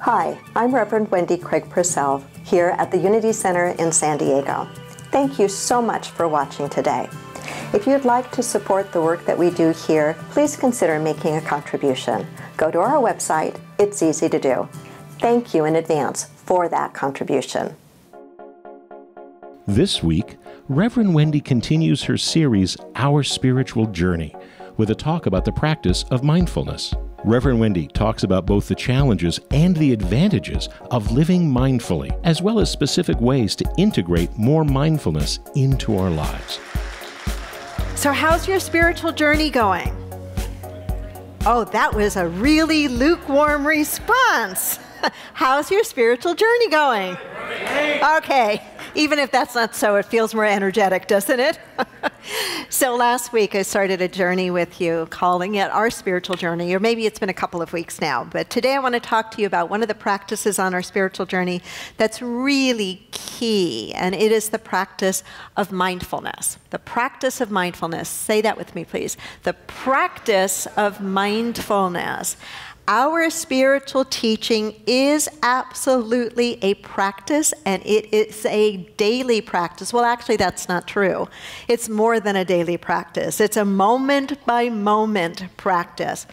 Hi, I'm Reverend Wendy Craig-Purcell here at the Unity Center in San Diego. Thank you so much for watching today. If you'd like to support the work that we do here, please consider making a contribution. Go to our website. It's easy to do. Thank you in advance for that contribution. This week, Reverend Wendy continues her series, Our Spiritual Journey, with a talk about the practice of mindfulness. Reverend Wendy talks about both the challenges and the advantages of living mindfully, as well as specific ways to integrate more mindfulness into our lives. So how's your spiritual journey going? Oh, that was a really lukewarm response. How's your spiritual journey going? Okay, even if that's not so, it feels more energetic, doesn't it? So last week I started a journey with you, calling it Our Spiritual Journey, or maybe it's been a couple of weeks now. But today I want to talk to you about one of the practices on our spiritual journey that's really key, and it is the practice of mindfulness. The practice of mindfulness. Say that with me, please. The practice of mindfulness. Our spiritual teaching is absolutely a practice, and it is a daily practice. Well, actually, that's not true. It's more than a daily practice. It's a moment-by-moment practice.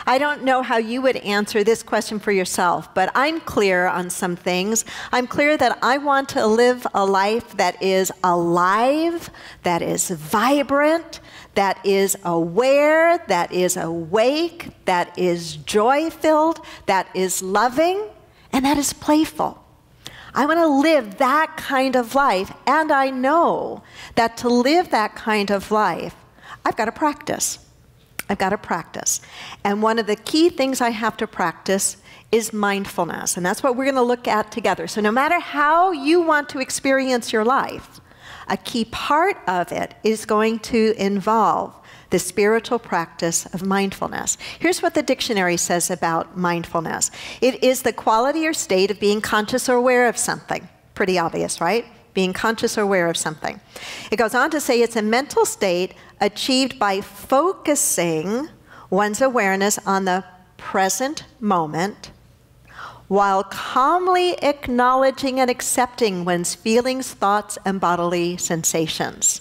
I don't know how you would answer this question for yourself, but I'm clear on some things. I'm clear that I want to live a life that is alive, that is vibrant, that is aware, that is awake, that is joy-filled, that is loving, and that is playful. I want to live that kind of life, and I know that to live that kind of life, I've got to practice. I've got to practice. And one of the key things I have to practice is mindfulness, and that's what we're going to look at together. So no matter how you want to experience your life, a key part of it is going to involve the spiritual practice of mindfulness. Here's what the dictionary says about mindfulness. It is the quality or state of being conscious or aware of something. Pretty obvious, right? Being conscious or aware of something. It goes on to say it's a mental state achieved by focusing one's awareness on the present moment, while calmly acknowledging and accepting one's feelings, thoughts, and bodily sensations.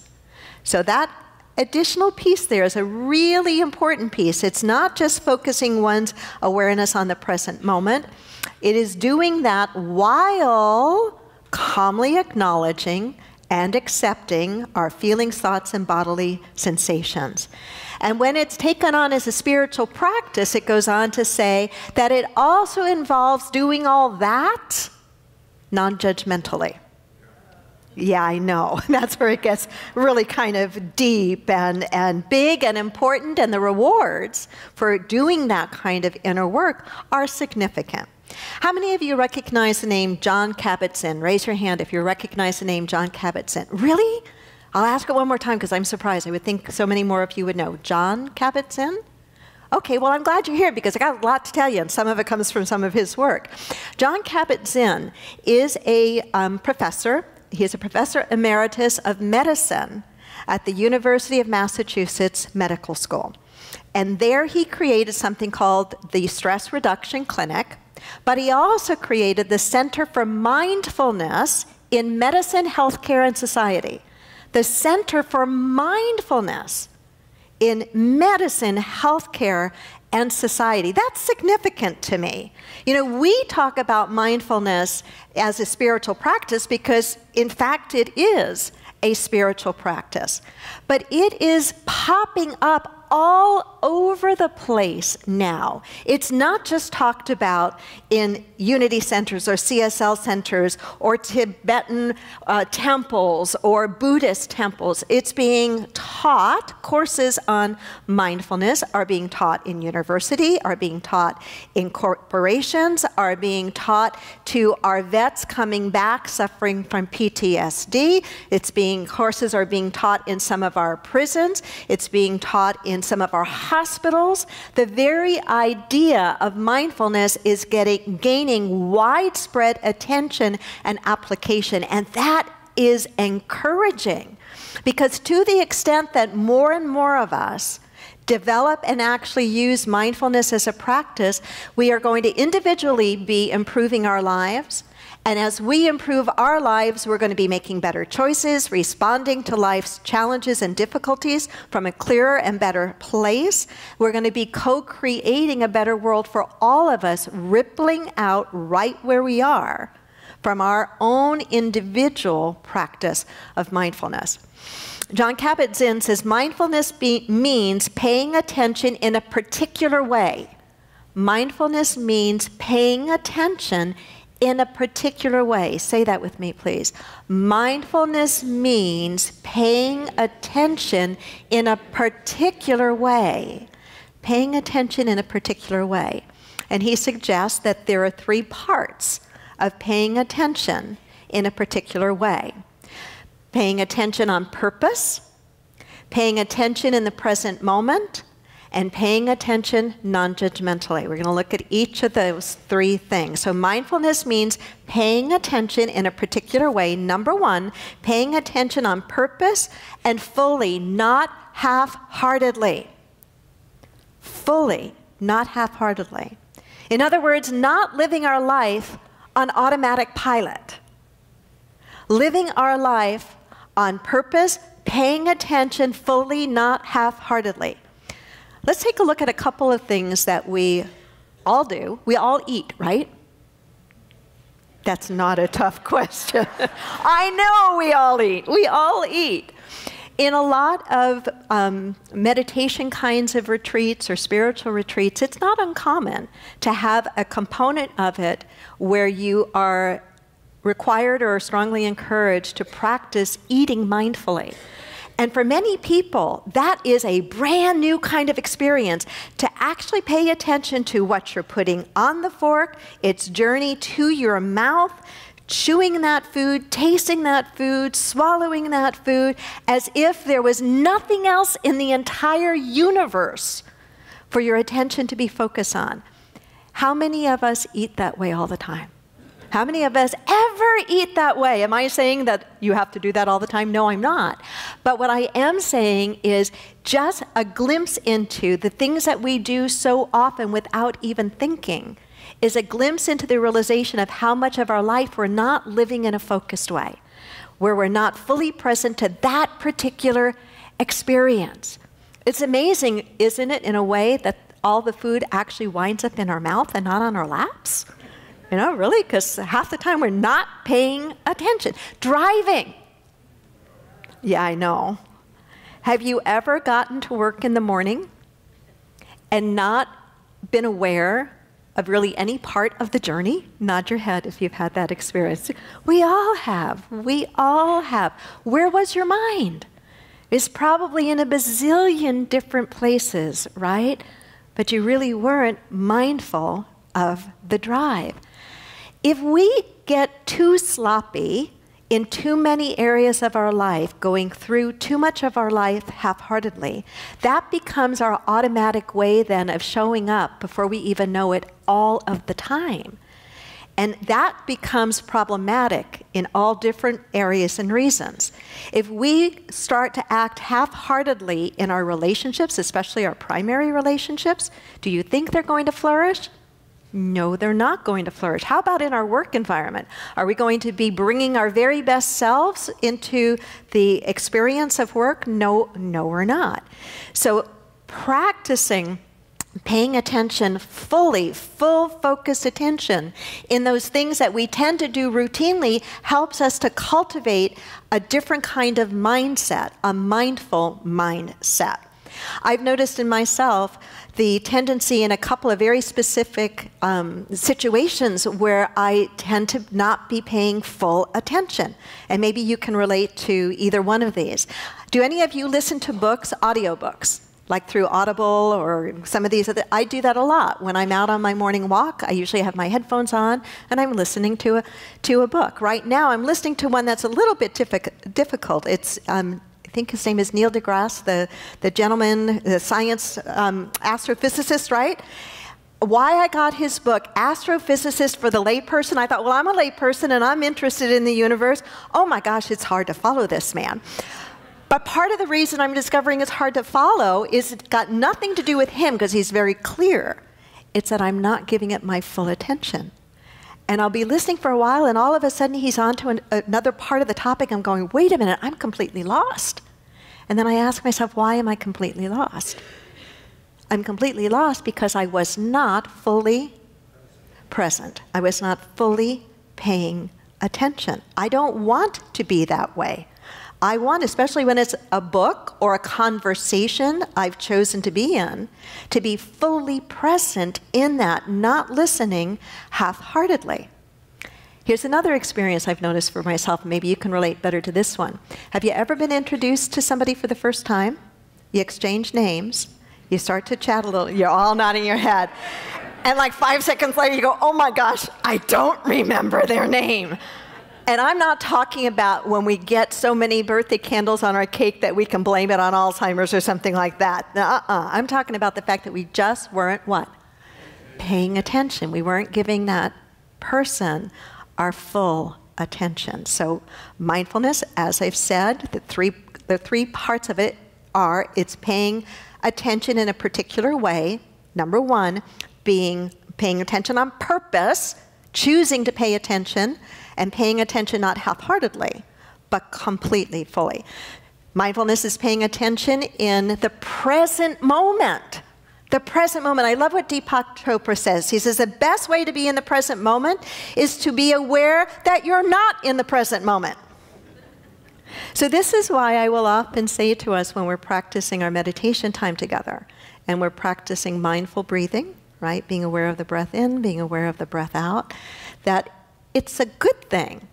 So that additional piece there is a really important piece. It's not just focusing one's awareness on the present moment. It is doing that while calmly acknowledging and accepting our feelings, thoughts, and bodily sensations. And when it's taken on as a spiritual practice, it goes on to say that it also involves doing all that non-judgmentally. Yeah, I know. That's where it gets really kind of deep and big and important, and the rewards for doing that kind of inner work are significant. How many of you recognize the name Jon Kabat-Zinn? Raise your hand if you recognize the name Jon Kabat-Zinn. Really? I'll ask it one more time because I'm surprised. I would think so many more of you would know. Jon Kabat-Zinn? Okay, well, I'm glad you're here because I got a lot to tell you, and some of it comes from some of his work. Jon Kabat-Zinn is a professor. He is a professor emeritus of medicine at the University of Massachusetts Medical School. And there he created something called the Stress Reduction Clinic, but he also created the Center for Mindfulness in Medicine, Healthcare, and Society. The Center for Mindfulness in Medicine, Healthcare, and Society. That's significant to me. You know, we talk about mindfulness as a spiritual practice because, in fact, it is a spiritual practice. But it is popping up all over the place now. It's not just talked about in unity centers or CSL centers or Tibetan temples or Buddhist temples. It's being taught. Courses on mindfulness are being taught in university, are being taught in corporations, are being taught to our vets coming back suffering from PTSD. Courses are being taught in some of our prisons. It's being taught in some of our hospitals. The very idea of mindfulness is gaining widespread attention and application, and that is encouraging, because to the extent that more and more of us develop and actually use mindfulness as a practice, we are going to individually be improving our lives. And as we improve our lives, we're going to be making better choices, responding to life's challenges and difficulties from a clearer and better place. We're going to be co-creating a better world for all of us, rippling out right where we are from our own individual practice of mindfulness. Jon Kabat-Zinn says, mindfulness means paying attention in a particular way. Mindfulness means paying attention in a particular way. Say that with me, please. Mindfulness means paying attention in a particular way. Paying attention in a particular way. And he suggests that there are 3 parts of paying attention in a particular way. Paying attention on purpose, paying attention in the present moment, and paying attention non-judgmentally. We're going to look at each of those 3 things. So mindfulness means paying attention in a particular way. Number 1, paying attention on purpose and fully, not half-heartedly. Fully, not half-heartedly. In other words, not living our life on automatic pilot. Living our life on purpose, paying attention fully, not half-heartedly. Let's take a look at a couple of things that we all do. We all eat, right? That's not a tough question. I know we all eat. We all eat. In a lot of meditation kinds of retreats or spiritual retreats, it's not uncommon to have a component of it where you are required or strongly encouraged to practice eating mindfully. And for many people, that is a brand new kind of experience, to actually pay attention to what you're putting on the fork, its journey to your mouth, chewing that food, tasting that food, swallowing that food, as if there was nothing else in the entire universe for your attention to be focused on. How many of us eat that way all the time? How many of us ever eat that way? Am I saying that you have to do that all the time? No, I'm not. But what I am saying is just a glimpse into the things that we do so often without even thinking is a glimpse into the realization of how much of our life we're not living in a focused way, where we're not fully present to that particular experience. It's amazing, isn't it, in a way that all the food actually winds up in our mouth and not on our laps? You know, really, because half the time we're not paying attention. Driving. Yeah, I know. Have you ever gotten to work in the morning and not been aware of really any part of the journey? Nod your head if you've had that experience. We all have. We all have. Where was your mind? It's probably in a bazillion different places, right? But you really weren't mindful of the drive. If we get too sloppy in too many areas of our life, going through too much of our life half-heartedly, that becomes our automatic way then of showing up before we even know it all of the time. And that becomes problematic in all different areas and reasons. If we start to act half-heartedly in our relationships, especially our primary relationships, do you think they're going to flourish? No, they're not going to flourish. How about in our work environment? Are we going to be bringing our very best selves into the experience of work? No, we're not. So practicing paying attention fully, full focused attention in those things that we tend to do routinely helps us to cultivate a different kind of mindset, a mindful mindset. I've noticed in myself the tendency in a couple of very specific situations where I tend to not be paying full attention. And maybe you can relate to either one of these. Do any of you listen to books, audiobooks, like through Audible or some of these other? I do that a lot. When I'm out on my morning walk, I usually have my headphones on and I'm listening to a book. Right now, I'm listening to one that's a little bit difficult. It's I think his name is Neil deGrasse, the gentleman, the science astrophysicist, right? Why I got his book, Astrophysicist for the Layperson, I thought, well, I'm a layperson and I'm interested in the universe. Oh my gosh, it's hard to follow this man. But part of the reason I'm discovering it's hard to follow is it's got nothing to do with him, because he's very clear. It's that I'm not giving it my full attention. And I'll be listening for a while, and all of a sudden he's on to another part of the topic. I'm going, wait a minute, I'm completely lost. And then I ask myself, why am I completely lost? I'm completely lost because I was not fully present. I was not fully paying attention. I don't want to be that way. I want, especially when it's a book or a conversation I've chosen to be in, to be fully present in that, not listening half-heartedly. Here's another experience I've noticed for myself. Maybe you can relate better to this one. Have you ever been introduced to somebody for the first time? You exchange names. You start to chat a little. You're all nodding your head. And like 5 seconds later, you go, oh my gosh, I don't remember their name. And I'm not talking about when we get so many birthday candles on our cake that we can blame it on Alzheimer's or something like that. I'm talking about the fact that we just weren't what? Paying attention. We weren't giving that person our full attention. So mindfulness, as I've said, the three parts of it are, it's paying attention in a particular way. Number one, paying attention on purpose, choosing to pay attention, and paying attention not half-heartedly, but completely, fully. Mindfulness is paying attention in the present moment. The present moment. I love what Deepak Chopra says. He says the best way to be in the present moment is to be aware that you're not in the present moment. So this is why I will often say to us when we're practicing our meditation time together, and we're practicing mindful breathing, right? Being aware of the breath in, being aware of the breath out, that it's a good thing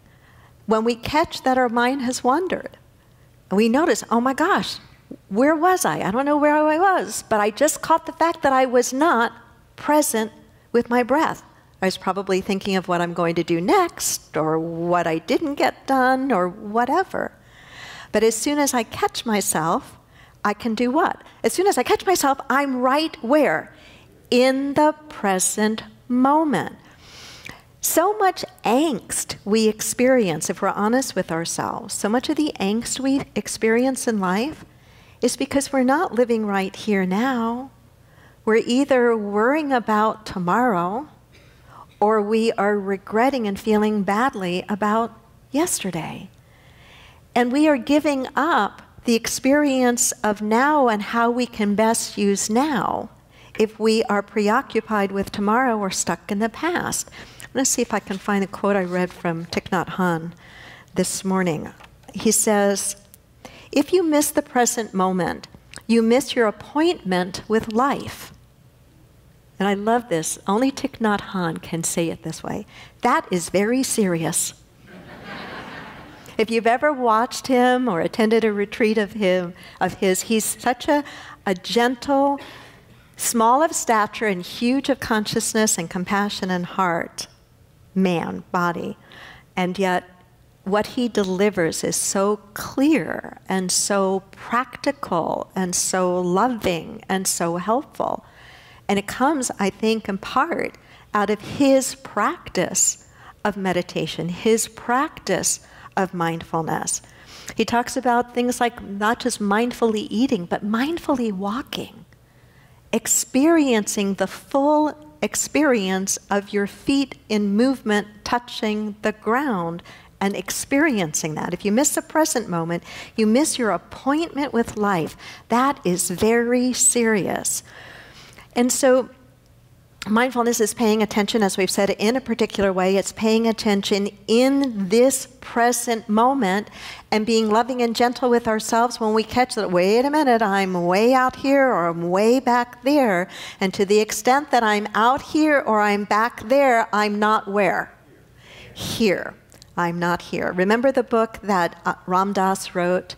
when we catch that our mind has wandered. And we notice, oh my gosh, where was I? I don't know where I was, but I just caught the fact that I was not present with my breath. I was probably thinking of what I'm going to do next, or what I didn't get done, or whatever. But as soon as I catch myself, I can do what? As soon as I catch myself, I'm right where? In the present moment. So much angst we experience, if we're honest with ourselves, so much of the angst we experience in life is because we're not living right here now. We're either worrying about tomorrow, or we are regretting and feeling badly about yesterday. And we are giving up the experience of now and how we can best use now if we are preoccupied with tomorrow or stuck in the past. I'm going to see if I can find a quote I read from Thich Nhat Hanh this morning. He says, if you miss the present moment, you miss your appointment with life. And I love this. Only Thich Nhat Hanh can say it this way. That is very serious. If you've ever watched him or attended a retreat of his, he's such a gentle, small of stature and huge of consciousness and compassion and heart. Man, body, and yet what he delivers is so clear and so practical and so loving and so helpful. And it comes, I think, in part out of his practice of meditation, his practice of mindfulness. He talks about things like not just mindfully eating, but mindfully walking, experiencing the full experience of your feet in movement touching the ground and experiencing that. If you miss the present moment, you miss your appointment with life. That is very serious. And so mindfulness is paying attention, as we've said, in a particular way. It's paying attention in this present moment and being loving and gentle with ourselves when we catch that, wait a minute, I'm way out here or I'm way back there. And to the extent that I'm out here or I'm back there, I'm not where? Here. I'm not here. Remember the book that Ram Dass wrote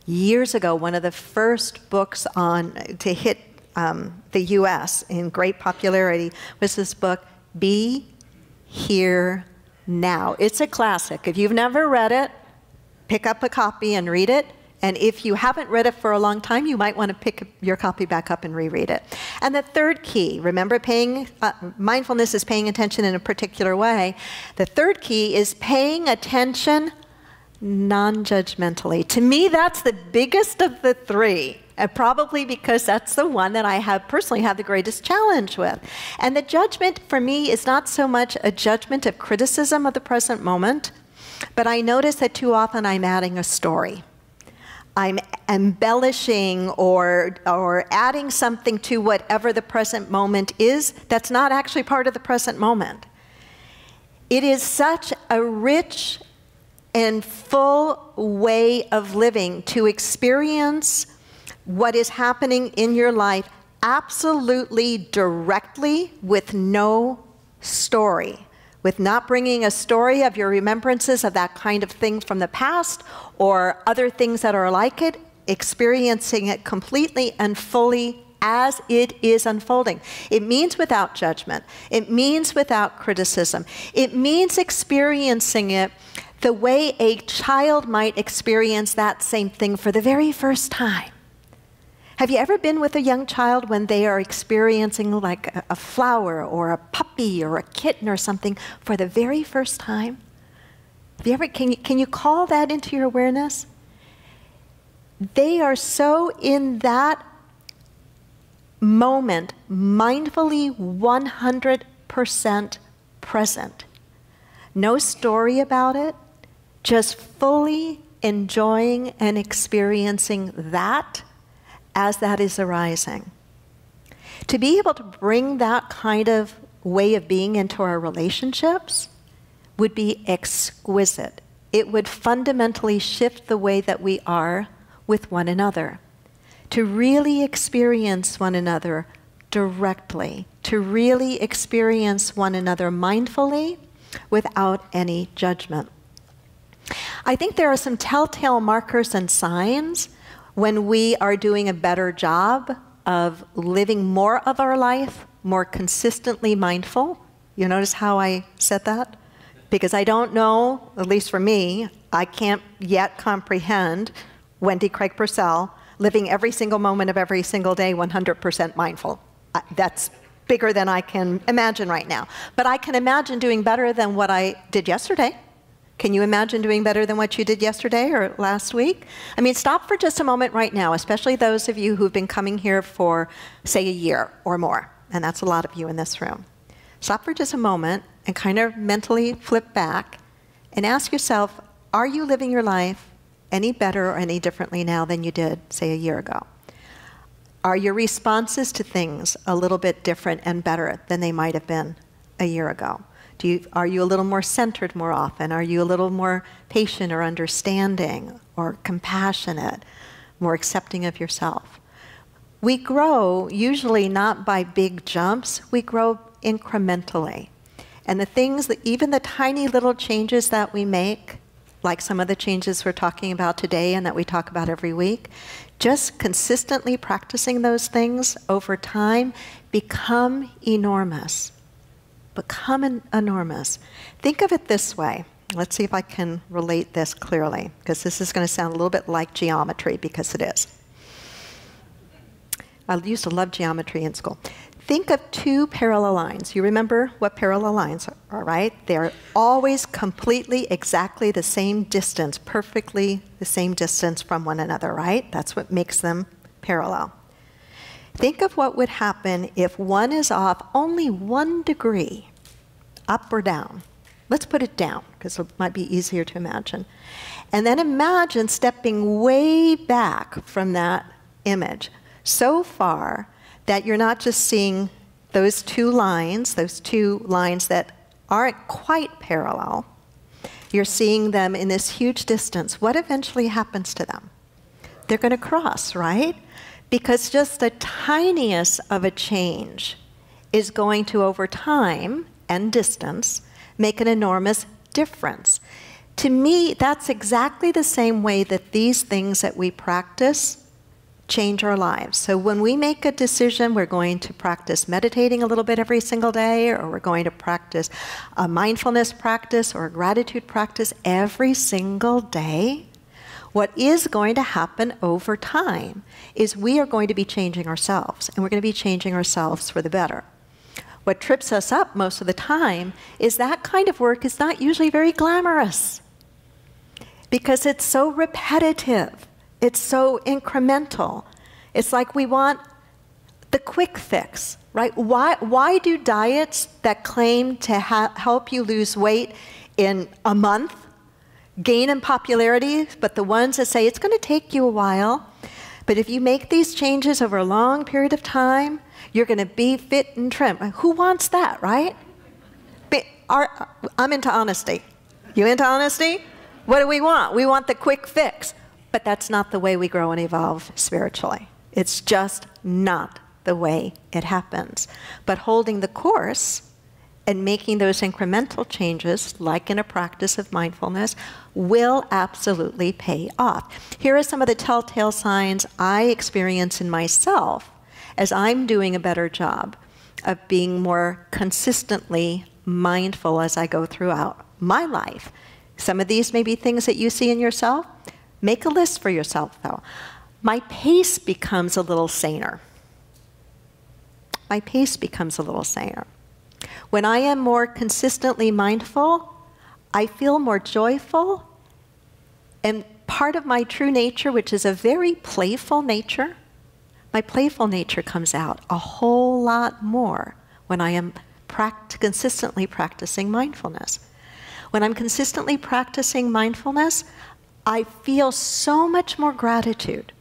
years ago, one of the first books to hit the U.S. in great popularity, was this book, Be Here Now. It's a classic. If you've never read it, pick up a copy and read it. And if you haven't read it for a long time, you might want to pick your copy back up and reread it. And the third key, remember mindfulness is paying attention in a particular way. The third key is paying attention non-judgmentally. To me, that's the biggest of the three, and probably because that's the one that I have personally had the greatest challenge with. And the judgment for me is not so much a judgment of criticism of the present moment, but I notice that too often I'm adding a story. I'm embellishing or adding something to whatever the present moment is that's not actually part of the present moment. It is such a rich and full way of living to experience what is happening in your life absolutely directly with no story, with not bringing a story of your remembrances of that kind of thing from the past or other things that are like it, experiencing it completely and fully as it is unfolding. It means without judgment. It means without criticism. It means experiencing it the way a child might experience that same thing for the very first time. Have you ever been with a young child when they are experiencing like a flower or a puppy or a kitten or something for the very first time? Have you ever, can you call that into your awareness? They are so in that moment, mindfully 100% present. No story about it, just fully enjoying and experiencing that as that is arising. To be able to bring that kind of way of being into our relationships would be exquisite. It would fundamentally shift the way that we are with one another. To really experience one another directly, to really experience one another mindfully without any judgment. I think there are some telltale markers and signs when we are doing a better job of living more of our life, more consistently mindful. You notice how I said that? Because I don't know, at least for me, I can't yet comprehend Wendy Craig-Purcell living every single moment of every single day 100% mindful. That's bigger than I can imagine right now. But I can imagine doing better than what I did yesterday. Can you imagine doing better than what you did yesterday or last week? I mean, stop for just a moment right now, especially those of you who've been coming here for, say, a year or more. And that's a lot of you in this room. Stop for just a moment and kind of mentally flip back and ask yourself, are you living your life any better or any differently now than you did, say, a year ago? Are your responses to things a little bit different and better than they might have been a year ago? Are you a little more centered more often? Are you a little more patient or understanding or compassionate, more accepting of yourself? We grow usually not by big jumps, we grow incrementally. And the things that, even the tiny little changes that we make, like some of the changes we're talking about today and that we talk about every week, just consistently practicing those things over time become enormous. Become enormous. Think of it this way. Let's see if I can relate this clearly, because this is going to sound a little bit like geometry, because it is. I used to love geometry in school. Think of two parallel lines. You remember what parallel lines are, right? They're always completely exactly the same distance, perfectly the same distance from one another, right? That's what makes them parallel. Think of what would happen if one is off only 1 degree, up or down. Let's put it down, because it might be easier to imagine. And then imagine stepping way back from that image, so far that you're not just seeing those two lines that aren't quite parallel. You're seeing them in this huge distance. What eventually happens to them? They're going to cross, right? Because just the tiniest of a change is going to, over time and distance, make an enormous difference. To me, that's exactly the same way that these things that we practice change our lives. So when we make a decision, we're going to practice meditating a little bit every single day, or we're going to practice a mindfulness practice or a gratitude practice every single day, what is going to happen over time is we are going to be changing ourselves, and we're going to be changing ourselves for the better. What trips us up most of the time is that kind of work is not usually very glamorous. because it's so repetitive. It's so incremental. It's like we want the quick fix, right? Why do diets that claim to help you lose weight in a month gain in popularity, but the ones that say it's going to take you a while, but if you make these changes over a long period of time, you're going to be fit and trim? Who wants that, right? I'm into honesty. You into honesty? What do we want? We want the quick fix. But that's not the way we grow and evolve spiritually. It's just not the way it happens. But holding the course and making those incremental changes, like in a practice of mindfulness, will absolutely pay off. Here are some of the telltale signs I experience in myself as I'm doing a better job of being more consistently mindful as I go throughout my life. Some of these may be things that you see in yourself. Make a list for yourself, though. My pace becomes a little saner. My pace becomes a little saner. When I am more consistently mindful, I feel more joyful. And part of my true nature, which is a very playful nature, my playful nature comes out a whole lot more when I am consistently practicing mindfulness. When I'm consistently practicing mindfulness, I feel so much more gratitude.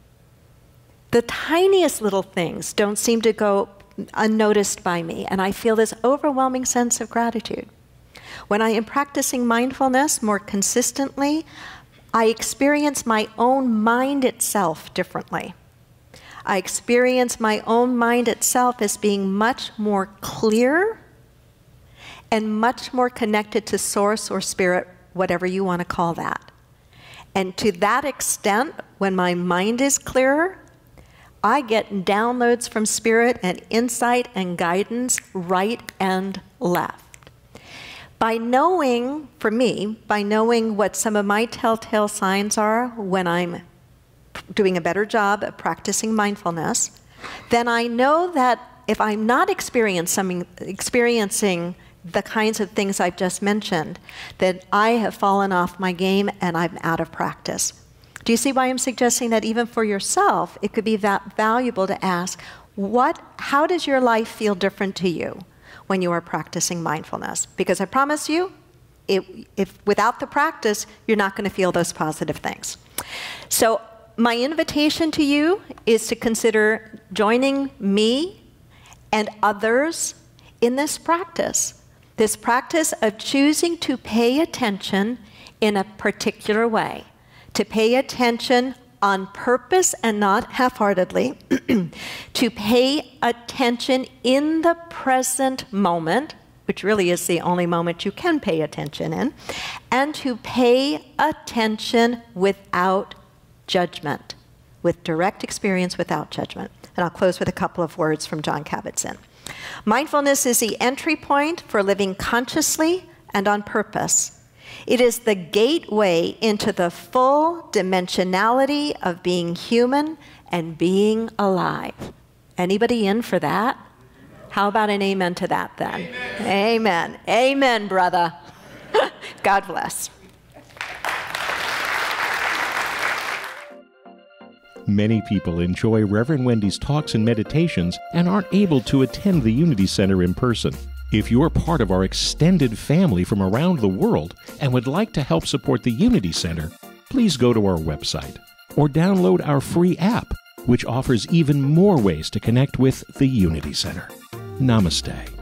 The tiniest little things don't seem to go unnoticed by me, and I feel this overwhelming sense of gratitude. When I am practicing mindfulness more consistently, I experience my own mind itself differently. I experience my own mind itself as being much more clear and much more connected to source or spirit, whatever you want to call that. And to that extent, when my mind is clearer, I get downloads from spirit and insight and guidance right and left. By knowing, for me, by knowing what some of my telltale signs are when I'm doing a better job at practicing mindfulness, then I know that if I'm not experiencing the kinds of things I've just mentioned, that I have fallen off my game and I'm out of practice. Do you see why I'm suggesting that even for yourself, it could be valuable to ask, how does your life feel different to you when you are practicing mindfulness? Because I promise you, if without the practice, you're not going to feel those positive things. So my invitation to you is to consider joining me and others in this practice of choosing to pay attention in a particular way, to pay attention on purpose and not half-heartedly, to pay attention in the present moment, which really is the only moment you can pay attention in, and to pay attention without judgment, with direct experience without judgment. And I'll close with a couple of words from Jon Kabat-Zinn. Mindfulness is the entry point for living consciously and on purpose. It is the gateway into the full dimensionality of being human and being alive. Anybody in for that? How about an amen to that then? Amen. Amen, amen, brother. God bless. Many people enjoy Reverend Wendy's talks and meditations and aren't able to attend the Unity Center in person. If you're part of our extended family from around the world and would like to help support the Unity Center, please go to our website or download our free app, which offers even more ways to connect with the Unity Center. Namaste.